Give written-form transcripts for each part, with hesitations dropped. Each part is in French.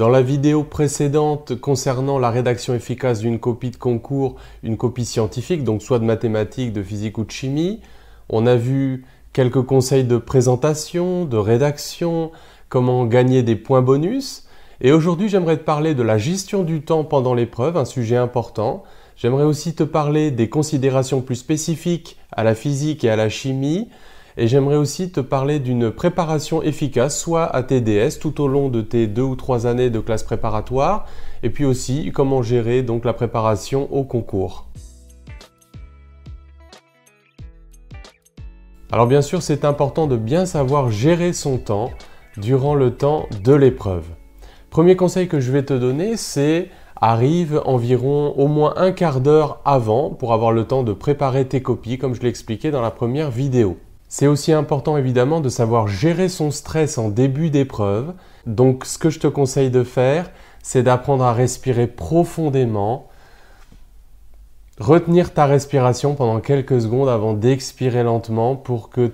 Dans la vidéo précédente concernant la rédaction efficace d'une copie de concours, une copie scientifique, donc soit de mathématiques, de physique ou de chimie, on a vu quelques conseils de présentation, de rédaction, comment gagner des points bonus. Et aujourd'hui, j'aimerais te parler de la gestion du temps pendant l'épreuve, un sujet important. J'aimerais aussi te parler des considérations plus spécifiques à la physique et à la chimie. Et j'aimerais aussi te parler d'une préparation efficace, soit à tes DS tout au long de tes 2 ou 3 années de classe préparatoire, et puis aussi comment gérer donc la préparation au concours. Alors bien sûr, c'est important de bien savoir gérer son temps durant le temps de l'épreuve. Premier conseil que je vais te donner, c'est arrive environ au moins un quart d'heure avant pour avoir le temps de préparer tes copies, comme je l'ai expliqué dans la première vidéo. C'est aussi important évidemment de savoir gérer son stress en début d'épreuve. Donc ce que je te conseille de faire, c'est d'apprendre à respirer profondément, retenir ta respiration pendant quelques secondes avant d'expirer lentement pour que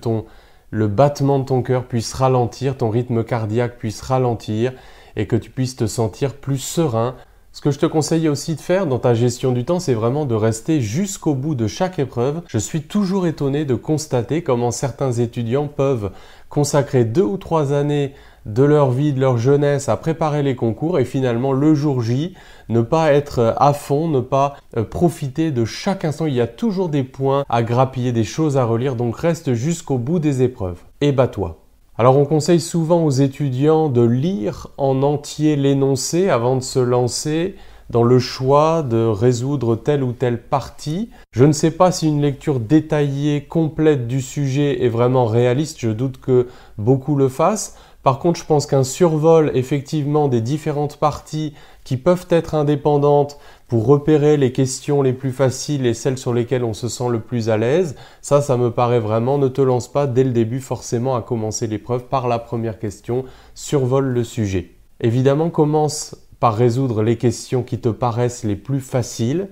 le battement de ton cœur puisse ralentir, ton rythme cardiaque puisse ralentir et que tu puisses te sentir plus serein. Ce que je te conseille aussi de faire dans ta gestion du temps, c'est vraiment de rester jusqu'au bout de chaque épreuve. Je suis toujours étonné de constater comment certains étudiants peuvent consacrer 2 ou 3 années de leur vie, de leur jeunesse à préparer les concours et finalement le jour J, ne pas être à fond, ne pas profiter de chaque instant. Il y a toujours des points à grappiller, des choses à relire, donc reste jusqu'au bout des épreuves et bats-toi. Alors on conseille souvent aux étudiants de lire en entier l'énoncé avant de se lancer dans le choix de résoudre telle ou telle partie. Je ne sais pas si une lecture détaillée, complète du sujet est vraiment réaliste, je doute que beaucoup le fassent. Par contre, je pense qu'un survol effectivement des différentes parties qui peuvent être indépendantes pour repérer les questions les plus faciles et celles sur lesquelles on se sent le plus à l'aise, ça me paraît vraiment, ne te lance pas dès le début forcément à commencer l'épreuve par la première question, survole le sujet. Évidemment, commence par résoudre les questions qui te paraissent les plus faciles,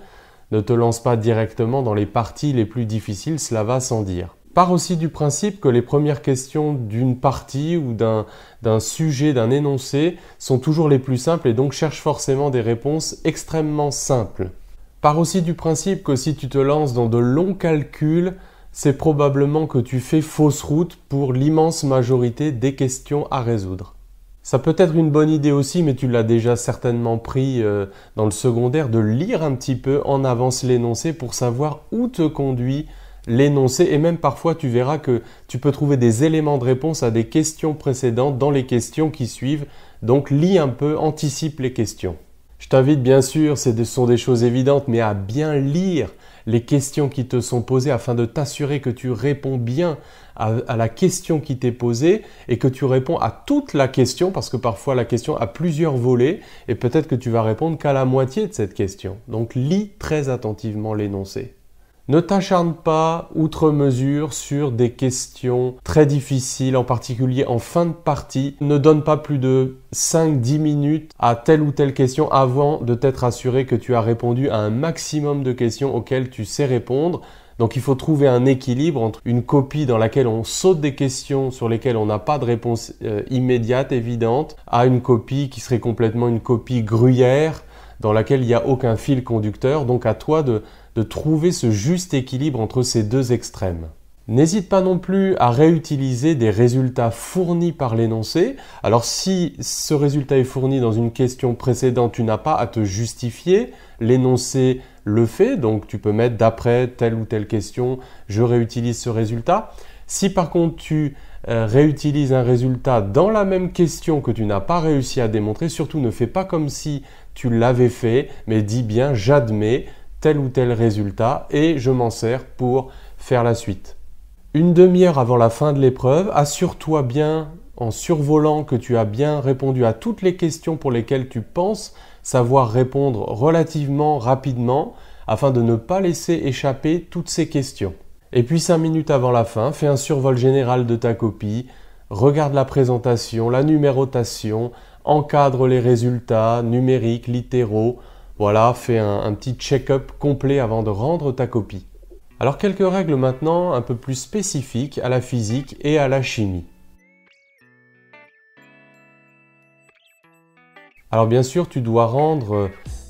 ne te lance pas directement dans les parties les plus difficiles, cela va sans dire. Pars aussi du principe que les premières questions d'une partie ou d'un sujet, d'un énoncé sont toujours les plus simples et donc cherche forcément des réponses extrêmement simples. Pars aussi du principe que si tu te lances dans de longs calculs, c'est probablement que tu fais fausse route pour l'immense majorité des questions à résoudre. Ça peut être une bonne idée aussi, mais tu l'as déjà certainement pris dans le secondaire, de lire un petit peu en avance l'énoncé pour savoir où te conduit l'énoncé et même parfois tu verras que tu peux trouver des éléments de réponse à des questions précédentes dans les questions qui suivent. Donc lis un peu, anticipe les questions. Je t'invite bien sûr, ce sont des choses évidentes, mais à bien lire les questions qui te sont posées afin de t'assurer que tu réponds bien à la question qui t'est posée et que tu réponds à toute la question parce que parfois la question a plusieurs volets et peut-être que tu vas répondre qu'à la moitié de cette question. Donc lis très attentivement l'énoncé. Ne t'acharne pas outre mesure sur des questions très difficiles, en particulier en fin de partie. Ne donne pas plus de 5-10 minutes à telle ou telle question avant de t'être assuré que tu as répondu à un maximum de questions auxquelles tu sais répondre. Donc il faut trouver un équilibre entre une copie dans laquelle on saute des questions sur lesquelles on n'a pas de réponse immédiate, évidente, à une copie qui serait complètement une copie gruyère dans laquelle il n'y a aucun fil conducteur. Donc à toi de trouver ce juste équilibre entre ces deux extrêmes. N'hésite pas non plus à réutiliser des résultats fournis par l'énoncé. Alors si ce résultat est fourni dans une question précédente, tu n'as pas à te justifier. L'énoncé le fait, donc tu peux mettre d'après telle ou telle question, je réutilise ce résultat. Si par contre tu réutilises un résultat dans la même question que tu n'as pas réussi à démontrer, surtout ne fais pas comme si tu l'avais fait, mais dis bien j'admets tel ou tel résultat et je m'en sers pour faire la suite. Une demi-heure avant la fin de l'épreuve, assure-toi bien en survolant que tu as bien répondu à toutes les questions pour lesquelles tu penses savoir répondre relativement rapidement afin de ne pas laisser échapper toutes ces questions. Et puis 5 minutes avant la fin, fais un survol général de ta copie, regarde la présentation, la numérotation, encadre les résultats numériques, littéraux. Voilà, fais un petit check-up complet avant de rendre ta copie. Alors quelques règles maintenant un peu plus spécifiques à la physique et à la chimie. Alors bien sûr, tu dois rendre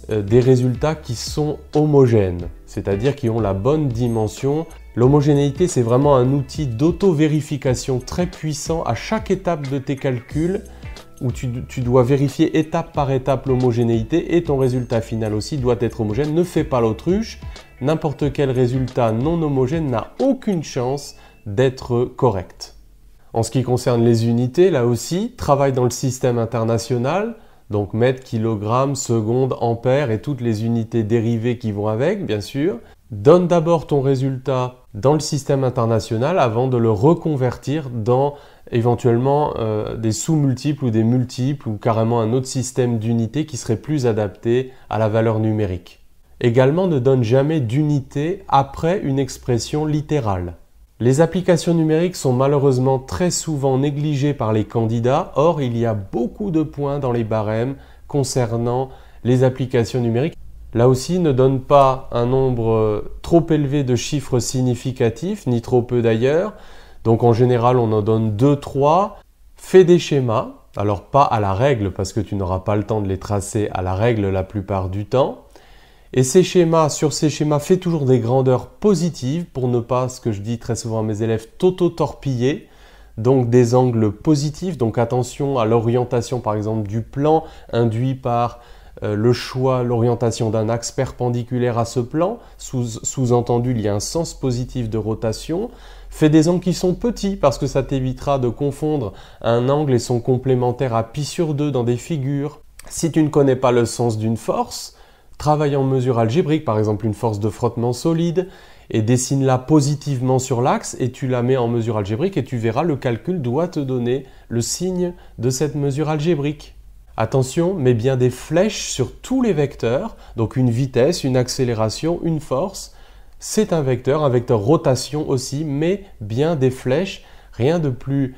des résultats qui sont homogènes, c'est-à-dire qui ont la bonne dimension. L'homogénéité, c'est vraiment un outil d'auto-vérification très puissant à chaque étape de tes calculs, où tu dois vérifier étape par étape l'homogénéité et ton résultat final aussi doit être homogène. Ne fais pas l'autruche, n'importe quel résultat non homogène n'a aucune chance d'être correct. En ce qui concerne les unités, là aussi, travaille dans le système international, donc mètre, kilogramme, seconde, ampère et toutes les unités dérivées qui vont avec, bien sûr. Donne d'abord ton résultat dans le système international avant de le reconvertir dans éventuellement des sous-multiples ou des multiples ou carrément un autre système d'unités qui serait plus adapté à la valeur numérique. Également, ne donne jamais d'unité après une expression littérale. Les applications numériques sont malheureusement très souvent négligées par les candidats. Or, il y a beaucoup de points dans les barèmes concernant les applications numériques. Là aussi, ne donne pas un nombre trop élevé de chiffres significatifs, ni trop peu d'ailleurs. Donc en général, on en donne 2, 3. Fais des schémas. Alors pas à la règle, parce que tu n'auras pas le temps de les tracer à la règle la plupart du temps. Et sur ces schémas, fais toujours des grandeurs positives pour ne pas, ce que je dis très souvent à mes élèves, t'auto-torpiller. Donc des angles positifs, donc attention à l'orientation par exemple du plan induit par le choix, l'orientation d'un axe perpendiculaire à ce plan. Sous-entendu, il y a un sens positif de rotation. Fais des angles qui sont petits parce que ça t'évitera de confondre un angle et son complémentaire à π/2 dans des figures. Si tu ne connais pas le sens d'une force, travaille en mesure algébrique, par exemple une force de frottement solide, et dessine-la positivement sur l'axe et tu la mets en mesure algébrique et tu verras le calcul doit te donner le signe de cette mesure algébrique. Attention, mets bien des flèches sur tous les vecteurs, donc une vitesse, une accélération, une force. C'est un vecteur rotation aussi, mais bien des flèches. Rien de plus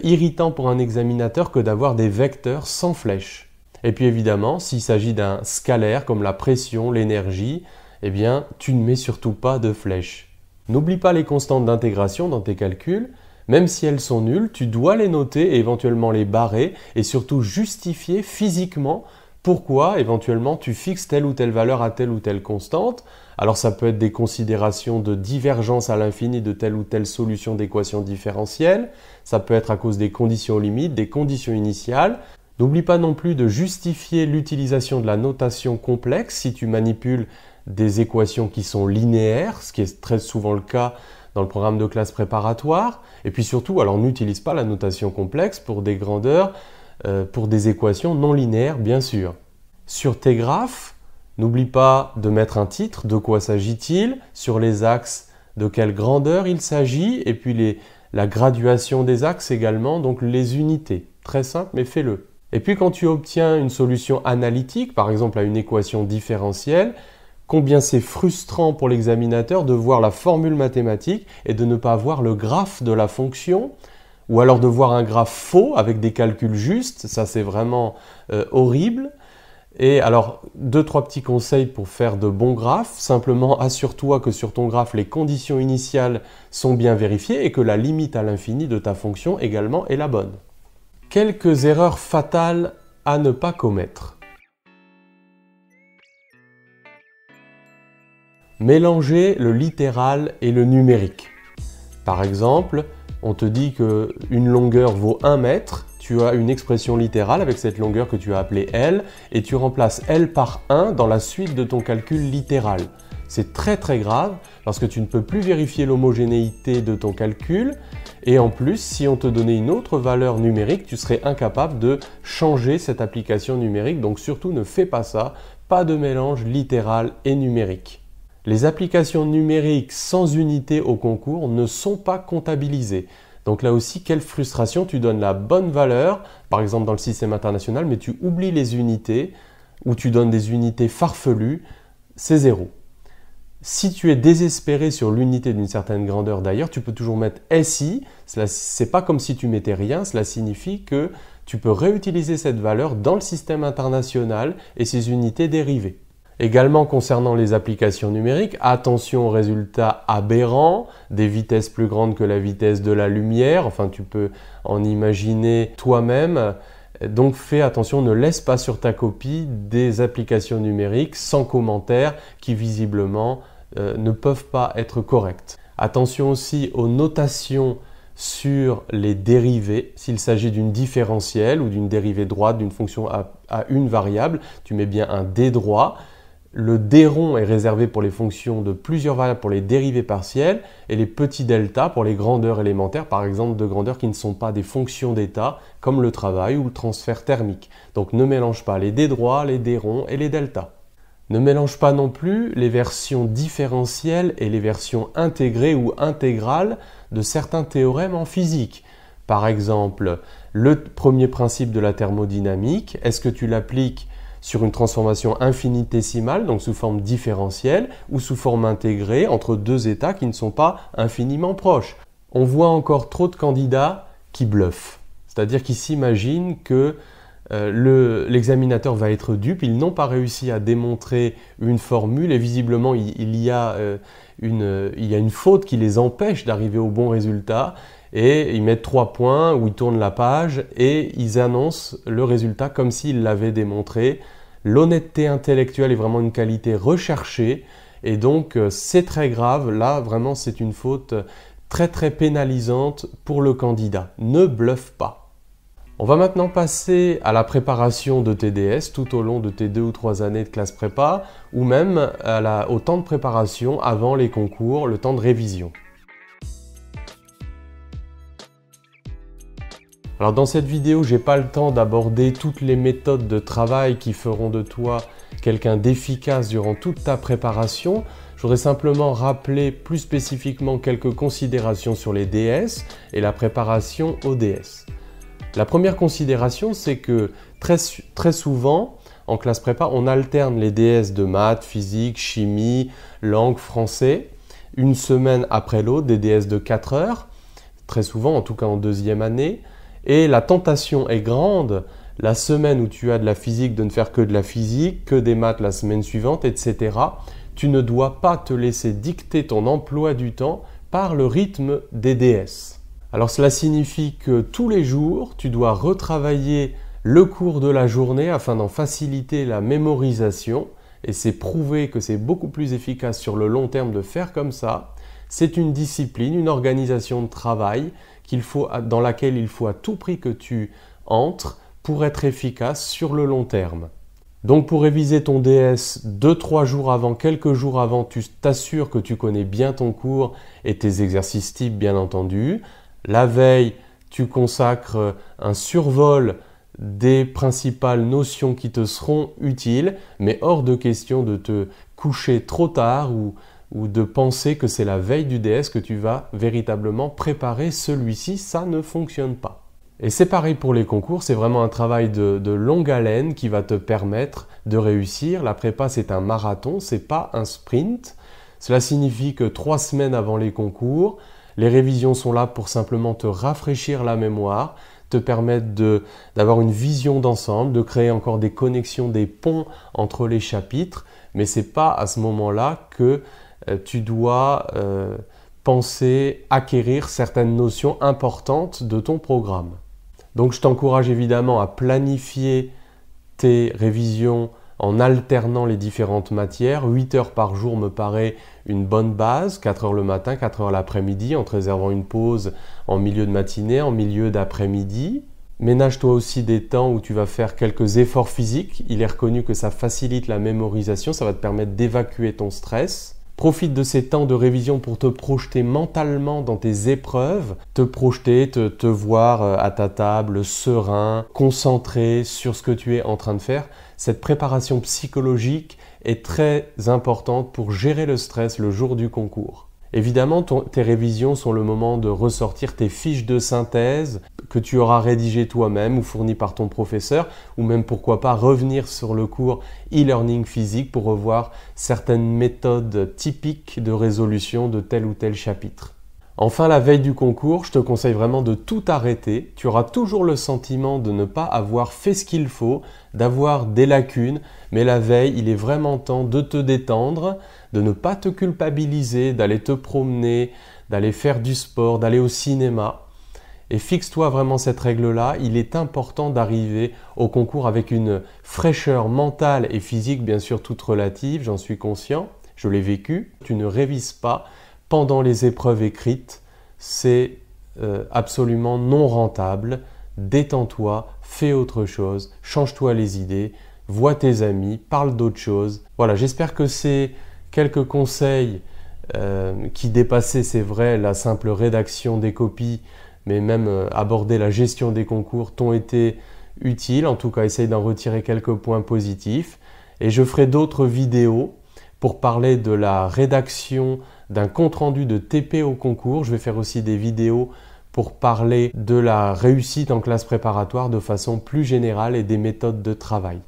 irritant pour un examinateur que d'avoir des vecteurs sans flèches. Et puis évidemment, s'il s'agit d'un scalaire comme la pression, l'énergie, eh bien, tu ne mets surtout pas de flèches. N'oublie pas les constantes d'intégration dans tes calculs. Même si elles sont nulles, tu dois les noter et éventuellement les barrer et surtout justifier physiquement pourquoi éventuellement tu fixes telle ou telle valeur à telle ou telle constante. Alors ça peut être des considérations de divergence à l'infini de telle ou telle solution d'équation différentielle. Ça peut être à cause des conditions limites, des conditions initiales. N'oublie pas non plus de justifier l'utilisation de la notation complexe si tu manipules des équations qui sont linéaires, ce qui est très souvent le cas dans le programme de classe préparatoire. Et puis surtout, alors n'utilise pas la notation complexe pour des grandeurs, pour des équations non linéaires, bien sûr. Sur tes graphes, n'oublie pas de mettre un titre, de quoi s'agit-il, sur les axes, de quelle grandeur il s'agit, et puis la graduation des axes également, donc les unités. Très simple, mais fais-le. Et puis quand tu obtiens une solution analytique, par exemple à une équation différentielle, combien c'est frustrant pour l'examinateur de voir la formule mathématique et de ne pas voir le graphe de la fonction, ou alors de voir un graphe faux avec des calculs justes, ça c'est vraiment horrible. Et alors, 2-3 petits conseils pour faire de bons graphes. Simplement, assure-toi que sur ton graphe, les conditions initiales sont bien vérifiées et que la limite à l'infini de ta fonction également est la bonne. Quelques erreurs fatales à ne pas commettre. Mélanger le littéral et le numérique. Par exemple, on te dit qu'une longueur vaut 1 mètre, tu as une expression littérale avec cette longueur que tu as appelée L, et tu remplaces L par 1 dans la suite de ton calcul littéral. C'est très très grave parce que tu ne peux plus vérifier l'homogénéité de ton calcul, et en plus, si on te donnait une autre valeur numérique, tu serais incapable de changer cette application numérique, donc surtout ne fais pas ça, pas de mélange littéral et numérique. Les applications numériques sans unité au concours ne sont pas comptabilisées. Donc là aussi, quelle frustration, tu donnes la bonne valeur, par exemple dans le système international, mais tu oublies les unités, ou tu donnes des unités farfelues, c'est zéro. Si tu es désespéré sur l'unité d'une certaine grandeur d'ailleurs, tu peux toujours mettre SI, c'est pas comme si tu mettais rien, cela signifie que tu peux réutiliser cette valeur dans le système international et ses unités dérivées. Également concernant les applications numériques, attention aux résultats aberrants, des vitesses plus grandes que la vitesse de la lumière, enfin tu peux en imaginer toi-même, Donc fais attention, ne laisse pas sur ta copie des applications numériques sans commentaire qui visiblement ne peuvent pas être correctes. Attention aussi aux notations sur les dérivés. S'il s'agit d'une différentielle ou d'une dérivée droite d'une fonction à une variable, tu mets bien un d droit. Le d rond est réservé pour les fonctions de plusieurs variables pour les dérivées partielles et les petits delta pour les grandeurs élémentaires, par exemple de grandeurs qui ne sont pas des fonctions d'état comme le travail ou le transfert thermique. Donc ne mélange pas les d droits, les d ronds et les deltas. Ne mélange pas non plus les versions différentielles et les versions intégrées ou intégrales de certains théorèmes en physique. Par exemple, le premier principe de la thermodynamique, est-ce que tu l'appliques sur une transformation infinitésimale, donc sous forme différentielle, ou sous forme intégrée entre deux états qui ne sont pas infiniment proches? On voit encore trop de candidats qui bluffent, c'est-à-dire qui s'imaginent que l'examinateur va être dupe, ils n'ont pas réussi à démontrer une formule et visiblement il y a une faute qui les empêche d'arriver au bon résultat et ils mettent 3 points ou ils tournent la page et ils annoncent le résultat comme s'ils l'avaient démontré. L'honnêteté intellectuelle est vraiment une qualité recherchée et donc c'est très grave, là vraiment c'est une faute très très pénalisante pour le candidat. Ne bluffe pas. On va maintenant passer à la préparation de TDS tout au long de tes 2 ou 3 années de classe prépa ou même au temps de préparation avant les concours, le temps de révision. Alors dans cette vidéo, je n'ai pas le temps d'aborder toutes les méthodes de travail qui feront de toi quelqu'un d'efficace durant toute ta préparation. Je voudrais simplement rappeler plus spécifiquement quelques considérations sur les DS et la préparation aux DS. La première considération, c'est que très souvent, en classe prépa, on alterne les DS de maths, physique, chimie, langue, français, une semaine après l'autre, des DS de 4 heures, très souvent, en tout cas en deuxième année, et la tentation est grande, la semaine où tu as de la physique, de ne faire que de la physique, que des maths la semaine suivante, etc. Tu ne dois pas te laisser dicter ton emploi du temps par le rythme des DS. Alors cela signifie que tous les jours, tu dois retravailler le cours de la journée afin d'en faciliter la mémorisation et c'est prouvé que c'est beaucoup plus efficace sur le long terme de faire comme ça. C'est une discipline, une organisation de travail dans laquelle il faut à tout prix que tu entres pour être efficace sur le long terme. Donc pour réviser ton DS 2-3 jours avant, quelques jours avant, tu t'assures que tu connais bien ton cours et tes exercices types bien entendu. La veille, tu consacres un survol des principales notions qui te seront utiles, mais hors de question de te coucher trop tard ou de penser que c'est la veille du DS que tu vas véritablement préparer celui-ci, ça ne fonctionne pas. Et c'est pareil pour les concours, c'est vraiment un travail de longue haleine qui va te permettre de réussir. La prépa, c'est un marathon, c'est pas un sprint. Cela signifie que 3 semaines avant les concours, les révisions sont là pour simplement te rafraîchir la mémoire, te permettre d'avoir une vision d'ensemble, de créer encore des connexions, des ponts entre les chapitres, mais ce n'est pas à ce moment-là que tu dois penser acquérir certaines notions importantes de ton programme. Donc je t'encourage évidemment à planifier tes révisions en alternant les différentes matières. 8 heures par jour me paraît une bonne base, 4 heures le matin, 4 heures l'après-midi, en te réservant une pause en milieu de matinée, en milieu d'après-midi. Ménage-toi aussi des temps où tu vas faire quelques efforts physiques. Il est reconnu que ça facilite la mémorisation, ça va te permettre d'évacuer ton stress. Profite de ces temps de révision pour te projeter mentalement dans tes épreuves, te projeter, te voir à ta table, serein, concentré sur ce que tu es en train de faire. Cette préparation psychologique est très importante pour gérer le stress le jour du concours. Évidemment, tes révisions sont le moment de ressortir tes fiches de synthèse que tu auras rédigées toi-même ou fournies par ton professeur, ou même pourquoi pas revenir sur le cours e-learning physique pour revoir certaines méthodes typiques de résolution de tel ou tel chapitre. Enfin, la veille du concours, je te conseille vraiment de tout arrêter. Tu auras toujours le sentiment de ne pas avoir fait ce qu'il faut, d'avoir des lacunes, mais la veille, il est vraiment temps de te détendre, de ne pas te culpabiliser, d'aller te promener, d'aller faire du sport, d'aller au cinéma Et fixe-toi vraiment cette règle-là, il est important d'arriver au concours avec une fraîcheur mentale et physique, bien sûr toute relative, j'en suis conscient, je l'ai vécu. Tu ne révises pas pendant les épreuves écrites, c'est absolument non rentable. Détends-toi, fais autre chose, change-toi les idées, vois tes amis, parle d'autre chose. Voilà, j'espère que ces quelques conseils qui dépassaient, c'est vrai, la simple rédaction des copies, mais même aborder la gestion des concours t'ont été utiles. En tout cas, essaye d'en retirer quelques points positifs. Et je ferai d'autres vidéos pour parler de la rédaction d'un compte-rendu de TP au concours. Je vais faire aussi des vidéos pour parler de la réussite en classe préparatoire de façon plus générale et des méthodes de travail.